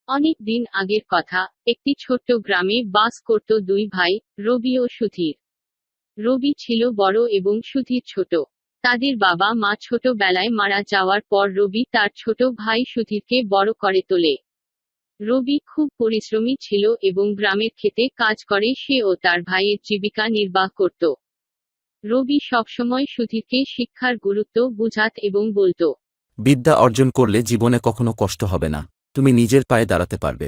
অনেক দিন আগের কথা, একটি ছোট্ট গ্রামে বাস করত দুই ভাই, রবি ও সুধীর। রবি ছিল বড় এবং সুধীর ছোট। তাদের বাবা মা ছোটবেলায় মারা যাওয়ার পর রবি তার ছোট ভাই সুধীরকে বড় করে তোলে। রবি খুব পরিশ্রমী ছিল এবং গ্রামের খেতে কাজ করে সে ও তার ভাইয়ের জীবিকা নির্বাহ করত। রবি সবসময় সুধীরকে শিক্ষার গুরুত্ব বুঝাত এবং বলতো, বিদ্যা অর্জন করলে জীবনে কখনো কষ্ট হবে না, তুমি নিজের পায়ে দাঁড়াতে পারবে।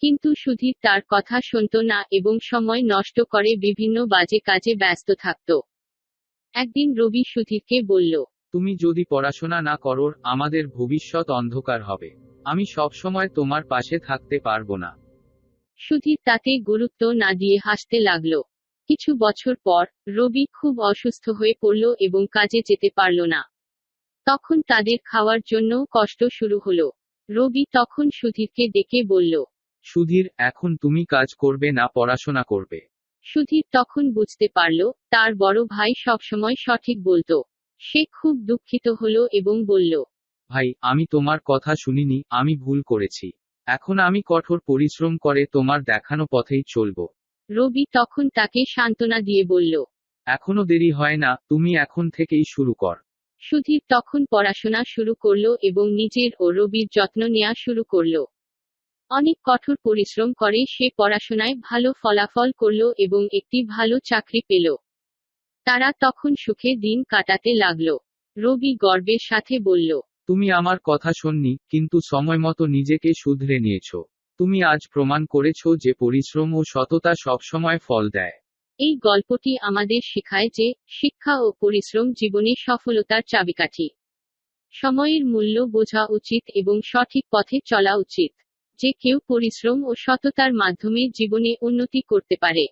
কিন্তু সুধীর তার কথা শুনত না এবং সময় নষ্ট করে বিভিন্ন বাজে কাজে ব্যস্ত থাকত। একদিন রবি সুধীরকে বলল, তুমি যদি পড়াশোনা না করো আমাদের ভবিষ্যৎ অন্ধকার হবে। আমি সব সময় তোমার পাশে থাকতে পারবো না। সুধীর তাতে গুরুত্ব না দিয়ে হাসতে লাগল। কিছু বছর পর রবি খুব অসুস্থ হয়ে পড়ল এবং কাজে যেতে পারল না। তখন তাদের খাওয়ার জন্য কষ্ট শুরু হলো। রবি তখন সুধীরকে ডেকে বলল, সুধীর, এখন তুমি কাজ করবে না পড়াশোনা করবে? সুধীর তখন বুঝতে পারল তার বড় ভাই সবসময় সঠিক বলতো। সে খুব দুঃখিত হলো এবং বলল, ভাই, আমি তোমার কথা শুনিনি, আমি ভুল করেছি। এখন আমি কঠোর পরিশ্রম করে তোমার দেখানো পথেই চলবো। রবি তখন তাকে সান্ত্বনা দিয়ে বলল, এখনো দেরি হয় না, তুমি এখন থেকেই শুরু কর। সুধীর তখন পড়াশোনা শুরু করলো এবং নিজের ও রবির যত্ন নেওয়া শুরু করলো। অনেক কঠোর পরিশ্রম করে সে পড়াশোনায় ভালো ফলাফল করলো এবং একটি ভালো চাকরি পেল। তারা তখন সুখে দিন কাটাতে লাগলো। রবি গর্বের সাথে বলল, তুমি আমার কথা শোননি, কিন্তু সময়মতো নিজেকে শুধরে নিয়েছো। তুমি আজ প্রমাণ করেছো যে পরিশ্রম ও সততা সবসময় ফল দেয়। এই গল্পটি আমাদের শেখায় যে শিক্ষা ও পরিশ্রম জীবনে সফলতার চাবিকাঠি। সময়ের মূল্য বোঝা উচিত এবং সঠিক পথে চলা উচিত। যে কেউ পরিশ্রম ও সততার মাধ্যমে জীবনে উন্নতি করতে পারে।